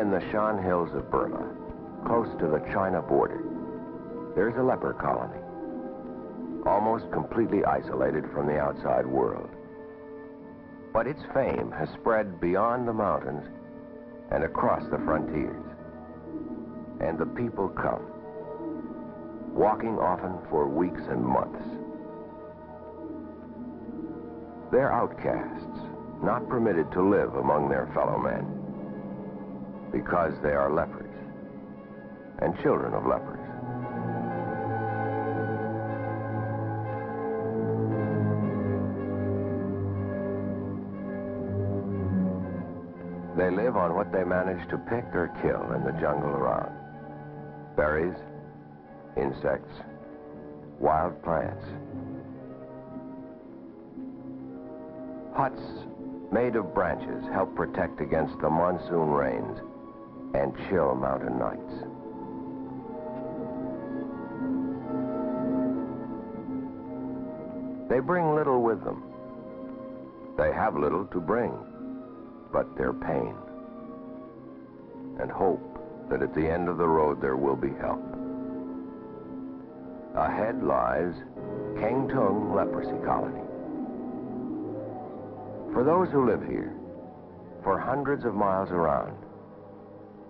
in the Shan Hills of Burma, close to the China border, there's a leper colony, almost completely isolated from the outside world. But its fame has spread beyond the mountains and across the frontiers. And the people come, walking often for weeks and months. They're outcasts, not permitted to live among their fellow men, because they are lepers and children of lepers. They live on what they manage to pick or kill in the jungle around. Berries, insects, wild plants. Huts made of branches help protect against the monsoon rains and chill mountain nights. They bring little with them. They have little to bring, but their pain, and hope that at the end of the road there will be help. Ahead lies Kengtung leprosy colony. For those who live here, for hundreds of miles around,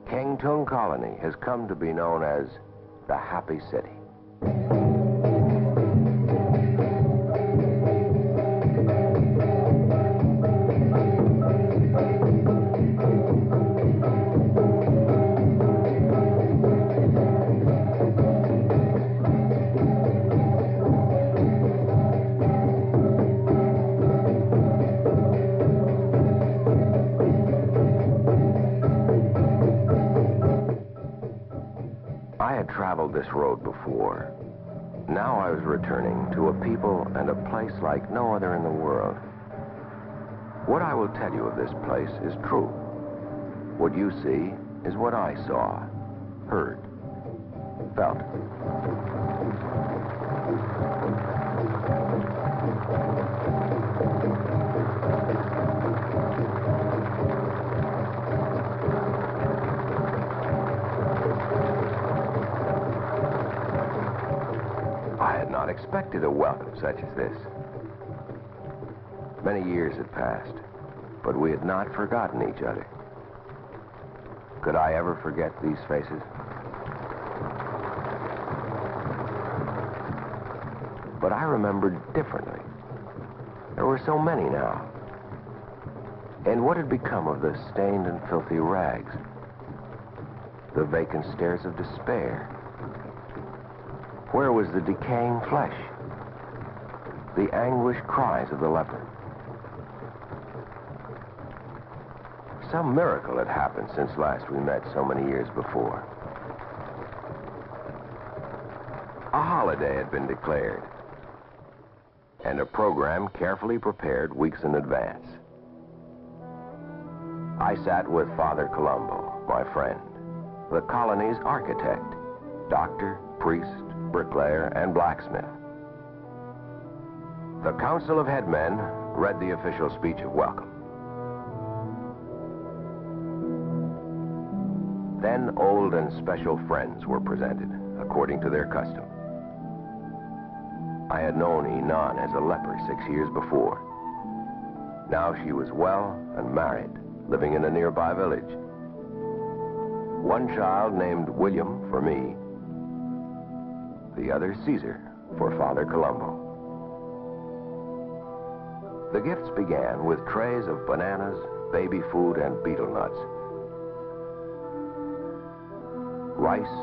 Kengtung colony has come to be known as the Happy City. Traveled this road before. Now I was returning to a people and a place like no other in the world. What I will tell you of this place is true. What you see is what I saw, heard, felt. Expected a welcome such as this. Many years had passed, but we had not forgotten each other. Could I ever forget these faces? But I remembered differently. There were so many now. And what had become of the stained and filthy rags? The vacant stares of despair? Where was the decaying flesh? The anguished cries of the leper? Some miracle had happened since last we met so many years before. A holiday had been declared, and a program carefully prepared weeks in advance. I sat with Father Colombo, my friend, the colony's architect, doctor, priest, bricklayer, and blacksmith. The Council of Headmen read the official speech of welcome. Then old and special friends were presented, according to their custom. I had known Inan as a leper 6 years before. Now she was well and married, living in a nearby village. One child named William for me, the other Caesar for Father Colombo. The gifts began with trays of bananas, baby food, and betel nuts. Rice,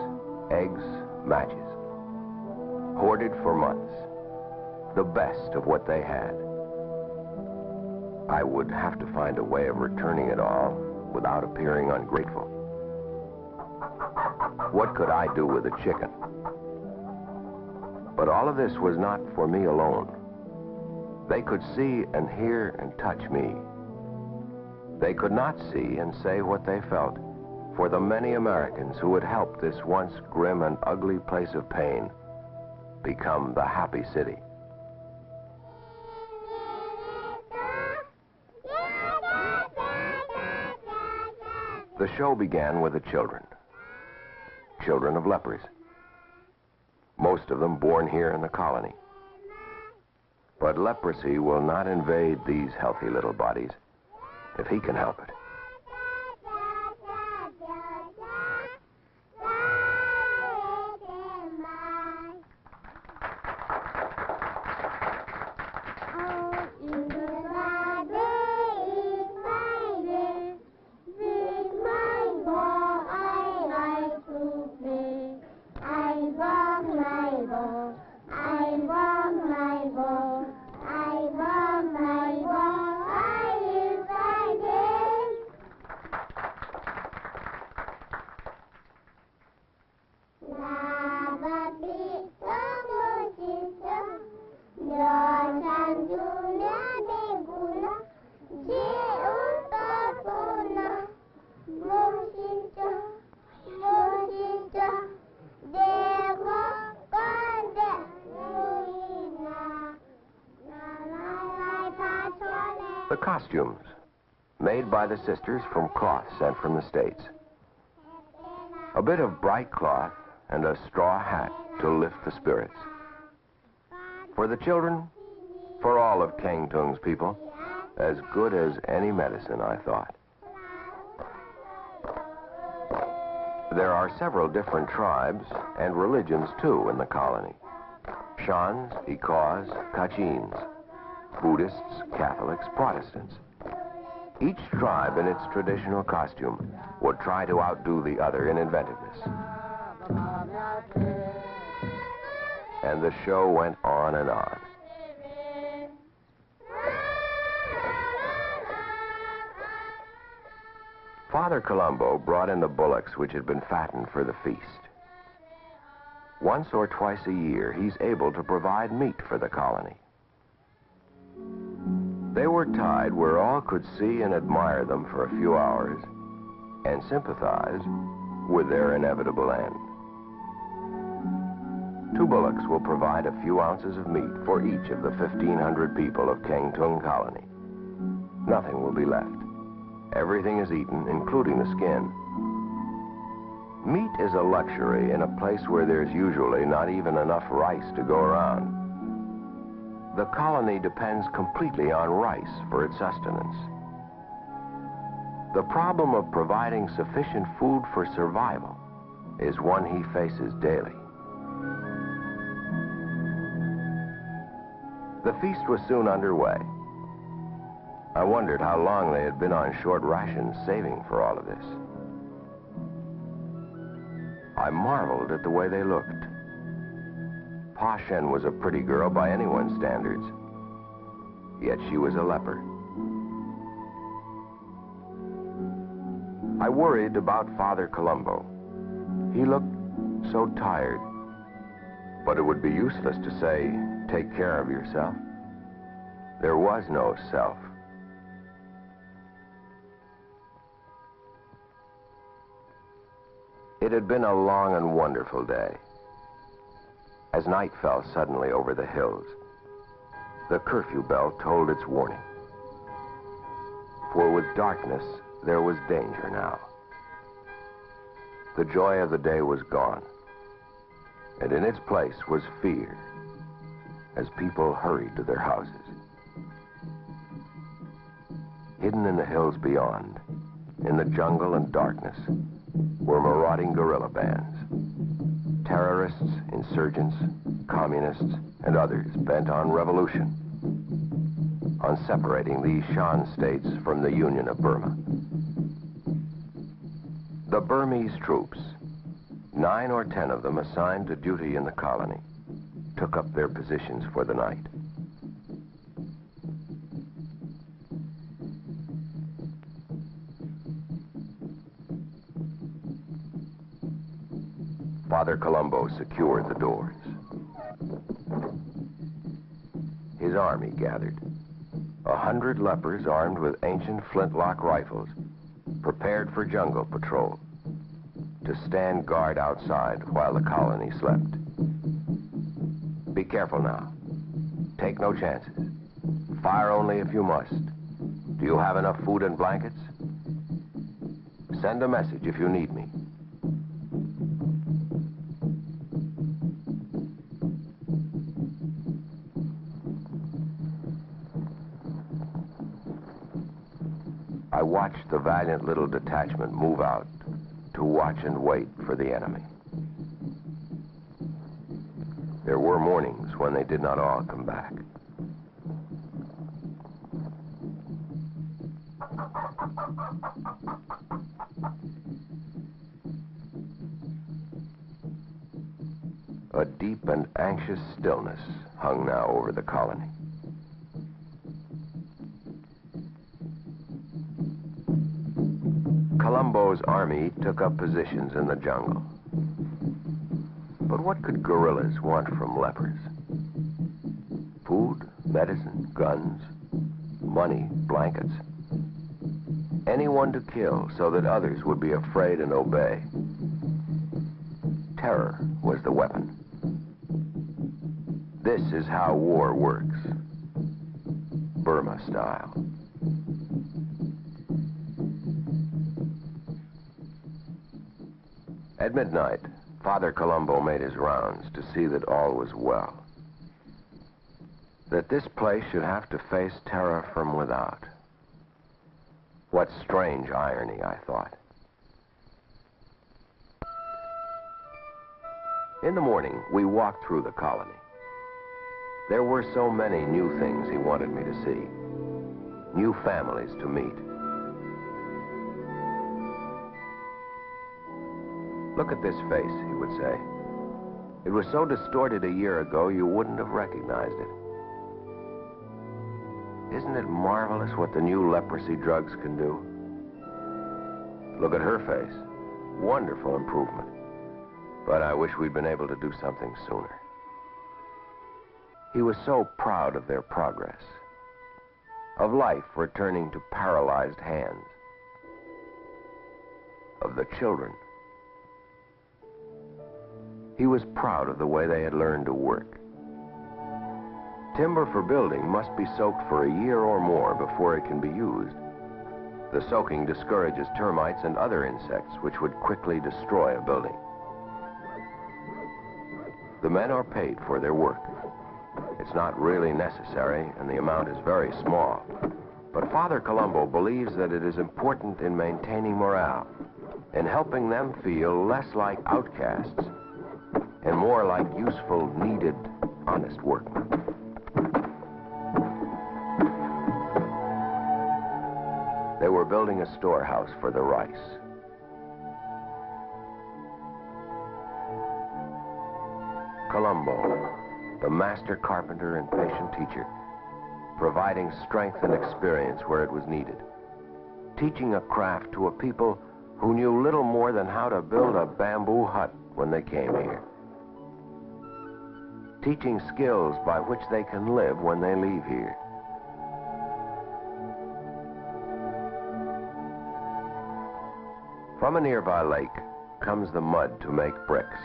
eggs, matches. Hoarded for months. The best of what they had. I would have to find a way of returning it all without appearing ungrateful. What could I do with a chicken? But all of this was not for me alone. They could see and hear and touch me. They could not see and say what they felt for the many Americans who had helped this once grim and ugly place of pain become the Happy City. The show began with the children. Children of lepers. Most of them born here in the colony. But leprosy will not invade these healthy little bodies if he can help it. The costumes, made by the sisters from cloth sent from the States. A bit of bright cloth and a straw hat to lift the spirits. For the children, for all of Kengtung's people, as good as any medicine, I thought. There are several different tribes and religions, too, in the colony. Shans, Ikaws, Kachins, Buddhists, Catholics, Protestants. Each tribe in its traditional costume would try to outdo the other in inventiveness. And the show went on and on. Father Colombo brought in the bullocks which had been fattened for the feast. Once or twice a year, he's able to provide meat for the colony. They were tied where all could see and admire them for a few hours and sympathize with their inevitable end. 2 bullocks will provide a few ounces of meat for each of the 1,500 people of Kengtung colony. Nothing will be left. Everything is eaten, including the skin. Meat is a luxury in a place where there's usually not even enough rice to go around. The colony depends completely on rice for its sustenance. The problem of providing sufficient food for survival is one he faces daily. The feast was soon underway. I wondered how long they had been on short rations saving for all of this. I marveled at the way they looked. Pa Shen was a pretty girl by anyone's standards, yet she was a leper. I worried about Father Colombo. He looked so tired, but it would be useless to say, take care of yourself. There was no self. It had been a long and wonderful day. As night fell suddenly over the hills, the curfew bell tolled its warning. For with darkness, there was danger now. The joy of the day was gone, and in its place was fear, as people hurried to their houses. Hidden in the hills beyond, in the jungle and darkness, were marauding guerrilla bands. Terrorists, insurgents, communists, and others bent on revolution, on separating these Shan states from the Union of Burma. The Burmese troops, 9 or 10 of them assigned to duty in the colony, took up their positions for the night. Father Colombo secured the doors. His army gathered. 100 lepers armed with ancient flintlock rifles, prepared for jungle patrol, to stand guard outside while the colony slept. Be careful now. Take no chances. Fire only if you must. Do you have enough food and blankets? Send a message if you need me. I watched the valiant little detachment move out to watch and wait for the enemy. There were mornings when they did not all come back. A deep and anxious stillness hung now over the colony. Columbo's army took up positions in the jungle. But what could guerrillas want from lepers? Food, medicine, guns, money, blankets. Anyone to kill so that others would be afraid and obey. Terror was the weapon. This is how war works. Burma style. At midnight, Father Colombo made his rounds to see that all was well. That this place should have to face terror from without. What strange irony, I thought. In the morning, we walked through the colony. There were so many new things he wanted me to see. New families to meet. Look at this face, he would say. It was so distorted a year ago, you wouldn't have recognized it. Isn't it marvelous what the new leprosy drugs can do? Look at her face. Wonderful improvement. But I wish we'd been able to do something sooner. He was so proud of their progress, of life returning to paralyzed hands, of the children. He was proud of the way they had learned to work. Timber for building must be soaked for a year or more before it can be used. The soaking discourages termites and other insects which would quickly destroy a building. The men are paid for their work. It's not really necessary, and the amount is very small. But Father Colombo believes that it is important in maintaining morale, in helping them feel less like outcasts and more like useful, needed, honest workmen. They were building a storehouse for the rice. Columbo, the master carpenter and patient teacher, providing strength and experience where it was needed, teaching a craft to a people who knew little more than how to build a bamboo hut when they came here, teaching skills by which they can live when they leave here. From a nearby lake comes the mud to make bricks.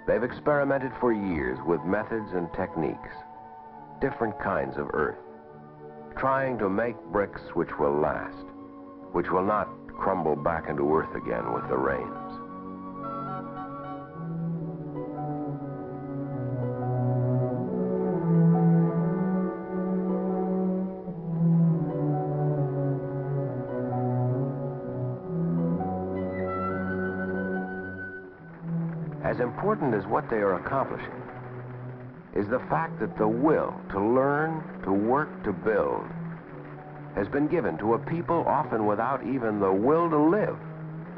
They've experimented for years with methods and techniques, different kinds of earth, trying to make bricks which will last, which will not crumble back into earth again with the rains. As important as what they are accomplishing is the fact that the will to learn, to work, to build has been given to a people often without even the will to live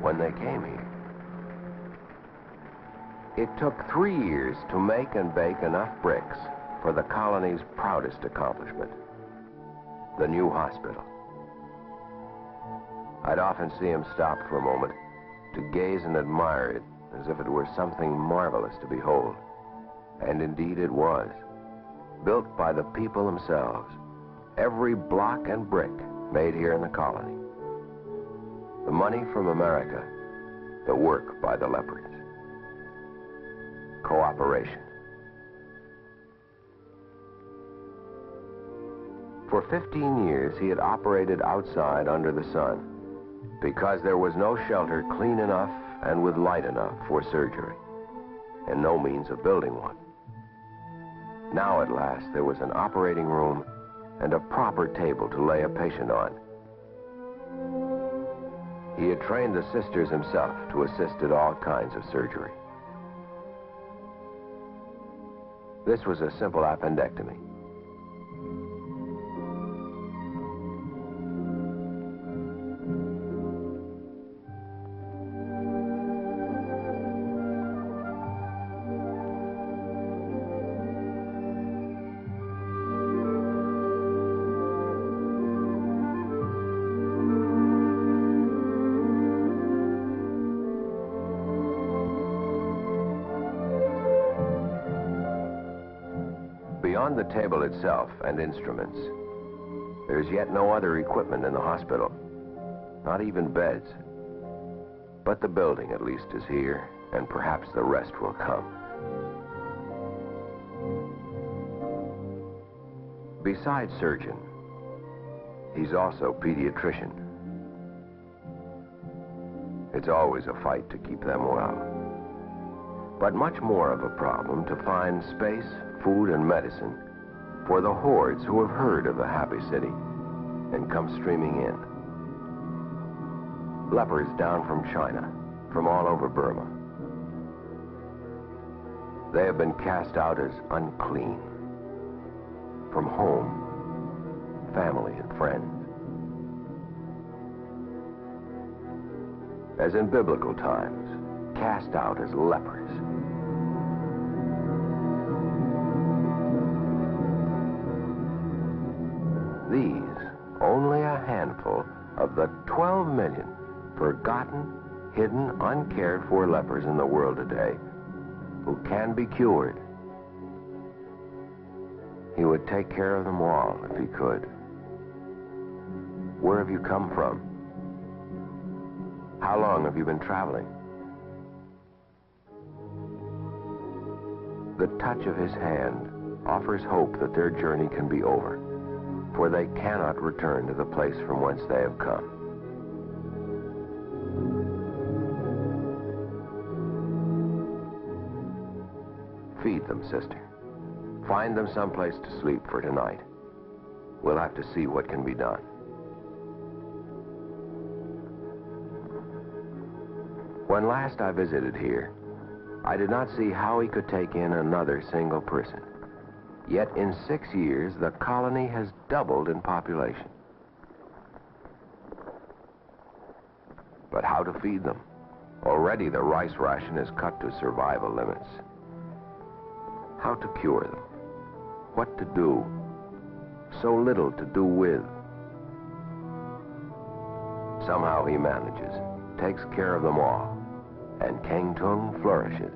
when they came here. It took 3 years to make and bake enough bricks for the colony's proudest accomplishment, the new hospital. I'd often see him stop for a moment to gaze and admire it as if it were something marvelous to behold. And indeed it was. Built by the people themselves. Every block and brick made here in the colony. The money from America, the work by the lepers. Cooperation. For 15 years he had operated outside under the sun, because there was no shelter clean enough and with light enough for surgery, and no means of building one. Now at last there was an operating room and a proper table to lay a patient on. He had trained the sisters himself to assist at all kinds of surgery. This was a simple appendectomy. Beyond the table itself and instruments, there's yet no other equipment in the hospital, not even beds. But the building at least is here, and perhaps the rest will come. Besides surgeon, he's also pediatrician. It's always a fight to keep them well, but much more of a problem to find space, food, and medicine for the hordes who have heard of the happy city and come streaming in. Lepers down from China, from all over Burma. They have been cast out as unclean from home, family, and friends. As in biblical times, cast out as lepers. These, only a handful of the 12 million forgotten, hidden, uncared for lepers in the world today who can be cured. He would take care of them all if he could. Where have you come from? How long have you been traveling? The touch of his hand offers hope that their journey can be over, for they cannot return to the place from whence they have come. Feed them, sister. Find them someplace to sleep for tonight. We'll have to see what can be done. When last I visited here, I did not see how he could take in another single person. Yet in 6 years, the colony has doubled in population. But how to feed them? Already the rice ration is cut to survival limits. How to cure them? What to do? So little to do with. Somehow he manages, takes care of them all, and Kengtung flourishes.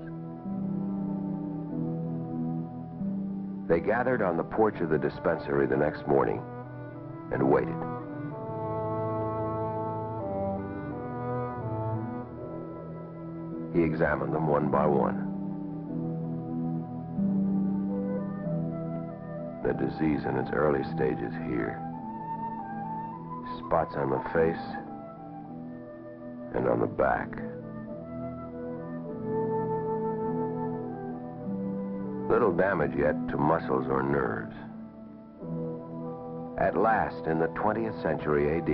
They gathered on the porch of the dispensary the next morning and waited. He examined them one by one. The disease in its early stages here. Spots on the face and on the back. Little damage yet to muscles or nerves. At last, in the 20th century AD,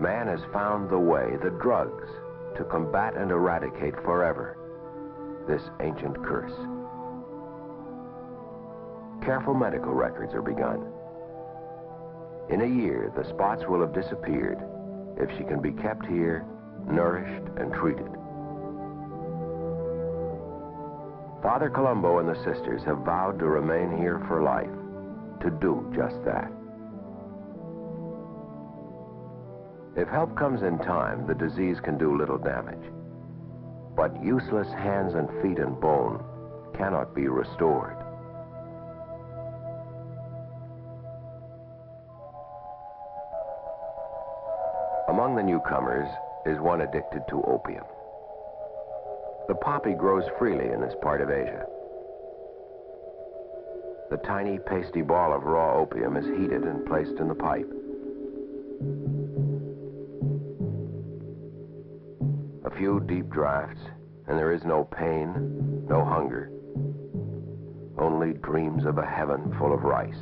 man has found the way, the drugs, to combat and eradicate forever this ancient curse. Careful medical records are begun. In a year, the spots will have disappeared if she can be kept here, nourished and treated. Father Colombo and the sisters have vowed to remain here for life, to do just that. If help comes in time, the disease can do little damage. But useless hands and feet and bone cannot be restored. Among the newcomers is one addicted to opium. The poppy grows freely in this part of Asia. The tiny pasty ball of raw opium is heated and placed in the pipe. A few deep drafts, and there is no pain, no hunger. Only dreams of a heaven full of rice.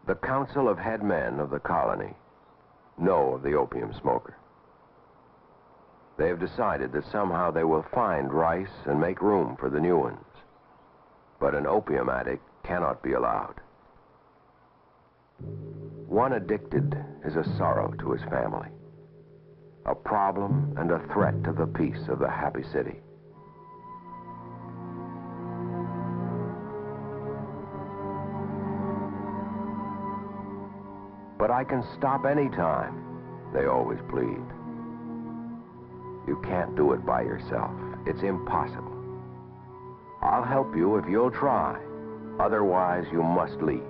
The council of head men of the colony know of the opium smoker. They have decided that somehow they will find rice and make room for the new ones. But an opium addict cannot be allowed. One addicted is a sorrow to his family, a problem and a threat to the peace of the happy city. But I can stop any time, they always plead. You can't do it by yourself. It's impossible. I'll help you if you'll try. Otherwise, you must leave.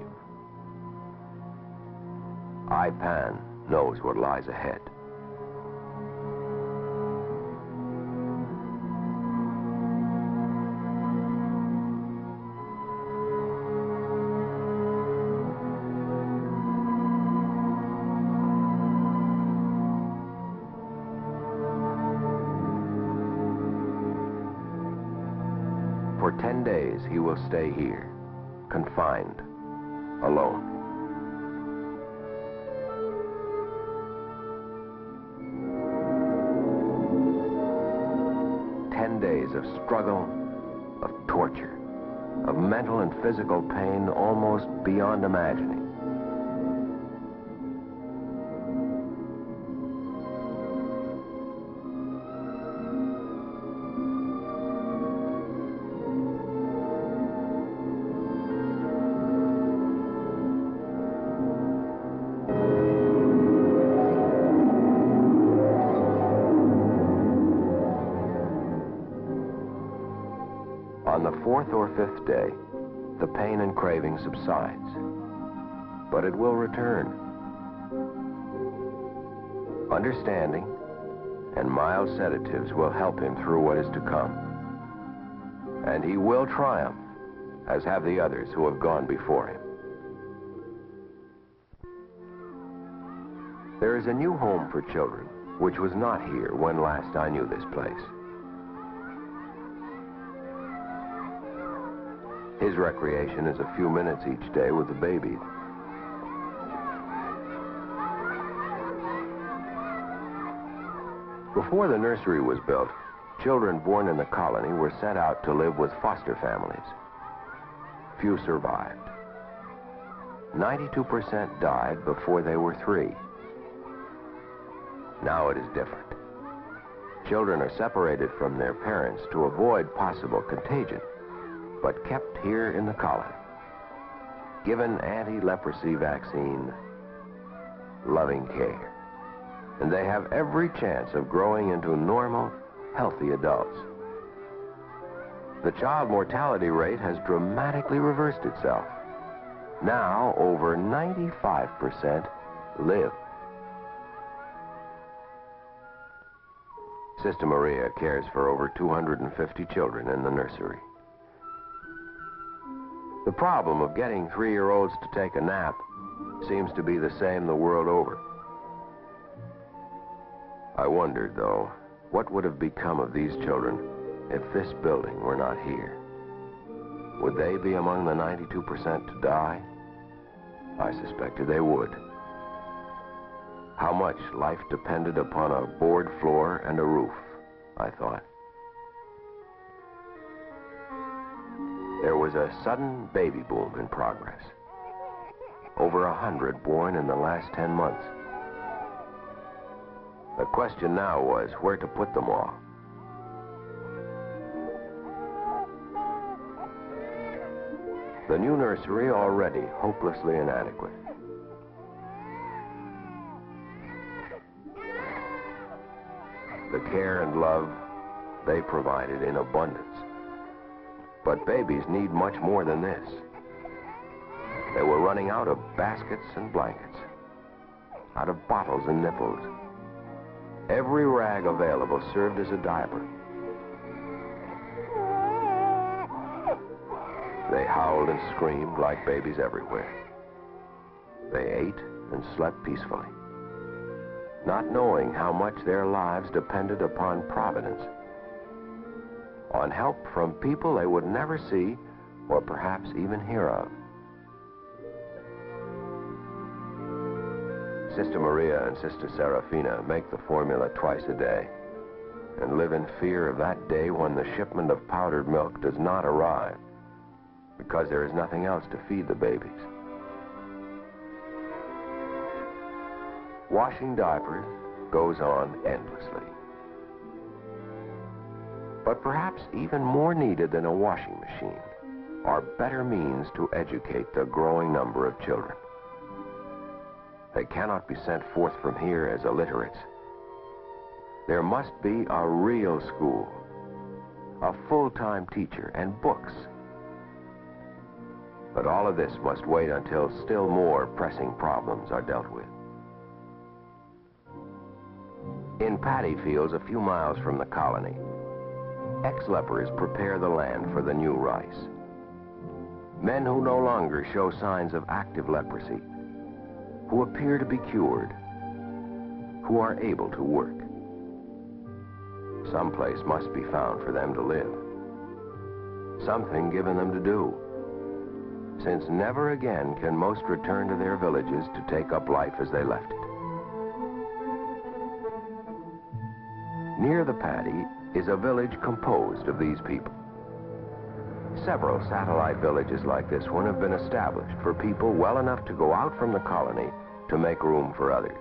Pan knows what lies ahead. For 10 days, he will stay here, confined, alone. Days of struggle, of torture, of mental and physical pain almost beyond imagining. On the 4th or 5th day, the pain and craving subsides, but it will return. Understanding and mild sedatives will help him through what is to come. And he will triumph, as have the others who have gone before him. There is a new home for children, which was not here when last I knew this place. His recreation is a few minutes each day with the babies. Before the nursery was built, children born in the colony were sent out to live with foster families. Few survived. 92% died before they were 3. Now it is different. Children are separated from their parents to avoid possible contagion, but kept here in the colony, given anti-leprosy vaccine, loving care. And they have every chance of growing into normal, healthy adults. The child mortality rate has dramatically reversed itself. Now, over 95% live. Sister Maria cares for over 250 children in the nursery. The problem of getting 3-year-olds to take a nap seems to be the same the world over. I wondered, though, what would have become of these children if this building were not here? Would they be among the 92% to die? I suspected they would. How much life depended upon a board floor and a roof, I thought. There was a sudden baby boom in progress. Over 100 born in the last 10 months. The question now was where to put them all. The new nursery already hopelessly inadequate. The care and love they provided in abundance. But babies need much more than this. They were running out of baskets and blankets, out of bottles and nipples. Every rag available served as a diaper. They howled and screamed like babies everywhere. They ate and slept peacefully. not knowing how much their lives depended upon providence, on help from people they would never see or perhaps even hear of. Sister Maria and Sister Serafina make the formula twice a day and live in fear of that day when the shipment of powdered milk does not arrive because there is nothing else to feed the babies. Washing diapers goes on endlessly. But perhaps even more needed than a washing machine are better means to educate the growing number of children. They cannot be sent forth from here as illiterates. There must be a real school, a full-time teacher, and books. But all of this must wait until still more pressing problems are dealt with. In paddy fields a few miles from the colony, ex-lepers prepare the land for the new rice. Men who no longer show signs of active leprosy, who appear to be cured, who are able to work. Some place must be found for them to live. Something given them to do, since never again can most return to their villages to take up life as they left it. Near the paddy is a village composed of these people. Several satellite villages like this one have been established for people well enough to go out from the colony to make room for others.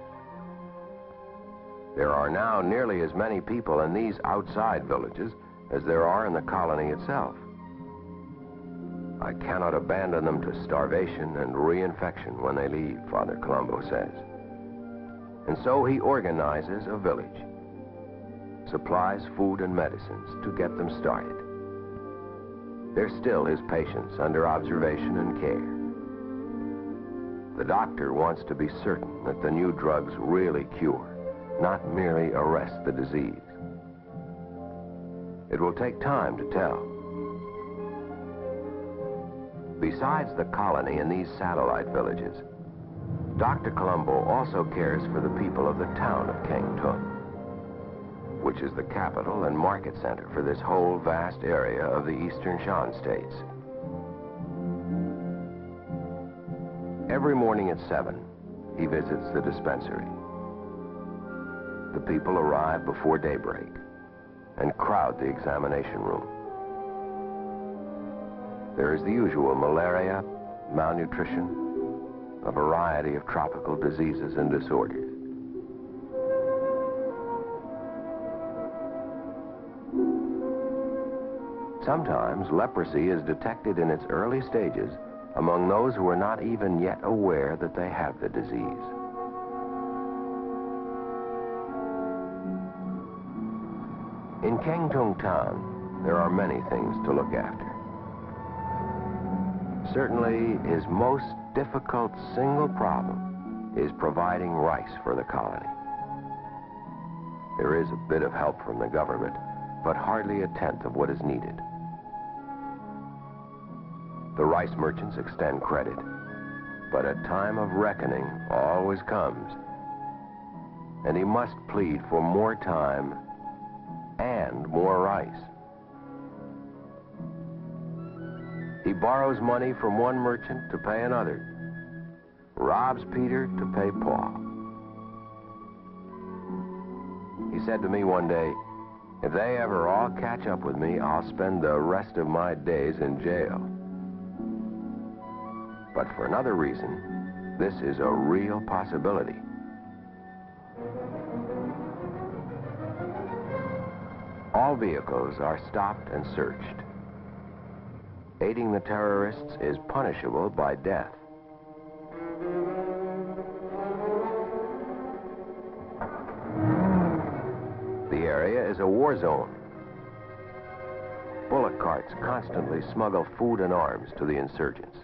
There are now nearly as many people in these outside villages as there are in the colony itself. I cannot abandon them to starvation and reinfection when they leave, Father Colombo says. And so he organizes a village, supplies food and medicines to get them started. There's still his patients under observation and care. The doctor wants to be certain that the new drugs really cure, not merely arrest the disease. It will take time to tell. Besides the colony and these satellite villages, Dr. Colombo also cares for the people of the town of Kengtung, which is the capital and market center for this whole vast area of the eastern Shan states. Every morning at 7, he visits the dispensary. The people arrive before daybreak and crowd the examination room. There is the usual malaria, malnutrition, a variety of tropical diseases and disorders. Sometimes leprosy is detected in its early stages among those who are not even yet aware that they have the disease. In Kengtung town, there are many things to look after. Certainly, his most difficult single problem is providing rice for the colony. There is a bit of help from the government, but hardly a tenth of what is needed. The rice merchants extend credit, but a time of reckoning always comes, and he must plead for more time and more rice. He borrows money from one merchant to pay another, robs Peter to pay Paul. He said to me one day, "If they ever all catch up with me, I'll spend the rest of my days in jail." But for another reason, this is a real possibility. All vehicles are stopped and searched. Aiding the terrorists is punishable by death. The area is a war zone. Bullock carts constantly smuggle food and arms to the insurgents.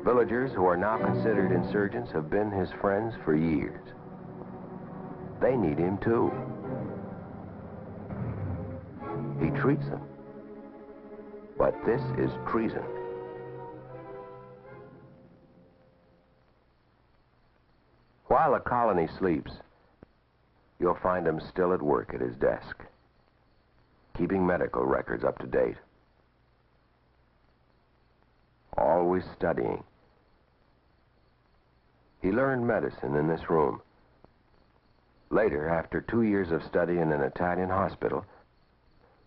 Villagers who are now considered insurgents have been his friends for years. They need him too. He treats them. But this is treason. While the colony sleeps, you'll find him still at work at his desk, keeping medical records up to date. Always studying. He learned medicine in this room. Later, after 2 years of study in an Italian hospital,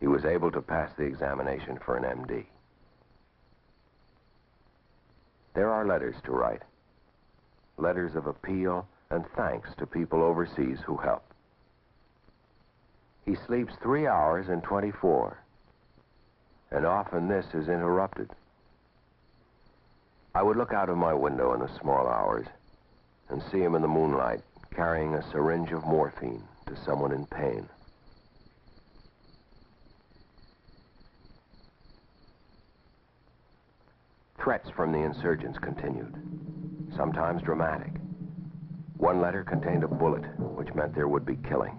he was able to pass the examination for an MD. There are letters to write. Letters of appeal and thanks to people overseas who help. He sleeps 3 hours in 24, and often this is interrupted. I would look out of my window in the small hours and see him in the moonlight carrying a syringe of morphine to someone in pain. Threats from the insurgents continued, sometimes dramatic. One letter contained a bullet, which meant there would be killing.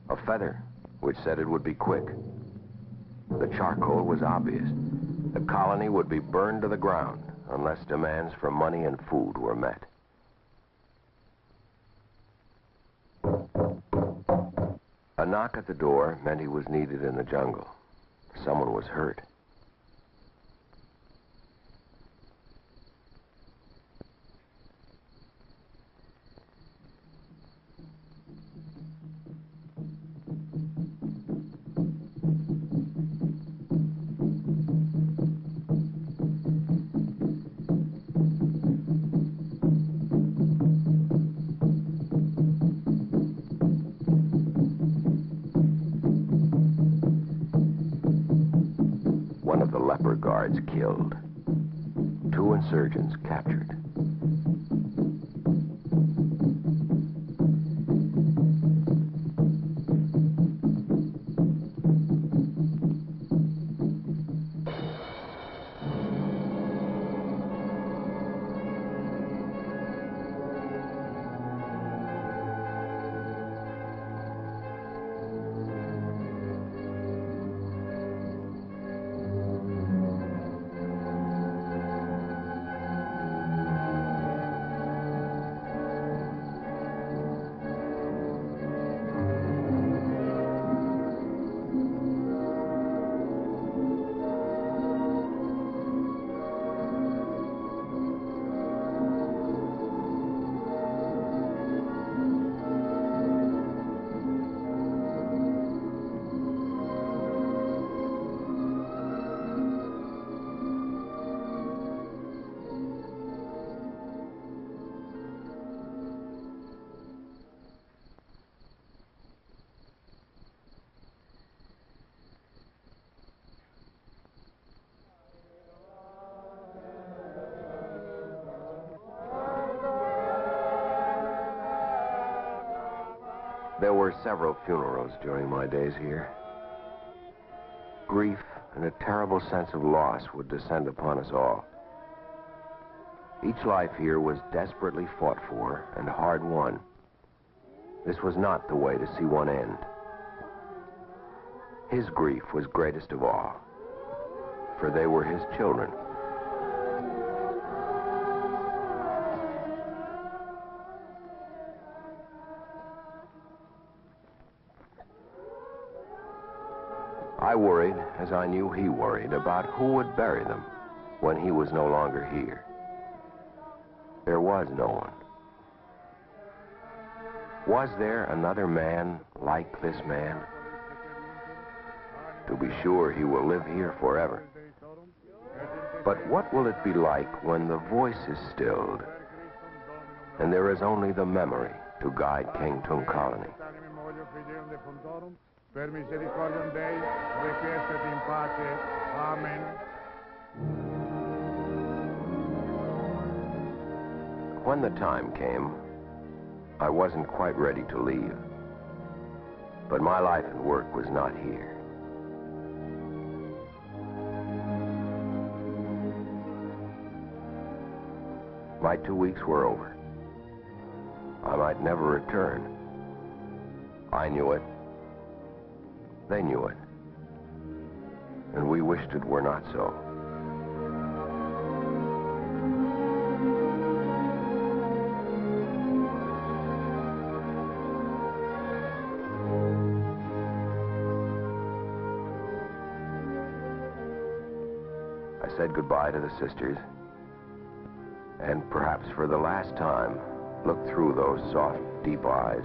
A feather, which said it would be quick. The charcoal was obvious. The colony would be burned to the ground unless demands for money and food were met. A knock at the door meant he was needed in the jungle. Someone was hurt. Leper guards killed. 2 insurgents captured. There were several funerals during my days here. Grief and a terrible sense of loss would descend upon us all. Each life here was desperately fought for and hard won. This was not the way to see one end. His grief was greatest of all, for they were his children. I worried, as I knew he worried, about who would bury them when he was no longer here. There was no one. Was there another man like this man? To be sure, he will live here forever. But what will it be like when the voice is stilled and there is only the memory to guide Kengtung colony? Per misericordiam Dei, requiescat in pace. Amen. When the time came, I wasn't quite ready to leave. But my life and work was not here. My 2 weeks were over. I might never return. I knew it. They knew it, and we wished it were not so. I said goodbye to the sisters, and perhaps for the last time, looked through those soft, deep eyes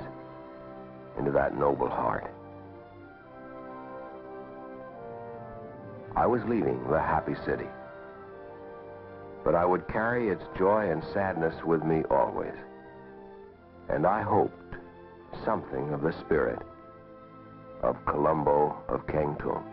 into that noble heart. I was leaving the happy city, but I would carry its joy and sadness with me always. And I hoped something of the spirit of Columbo of Kengtung.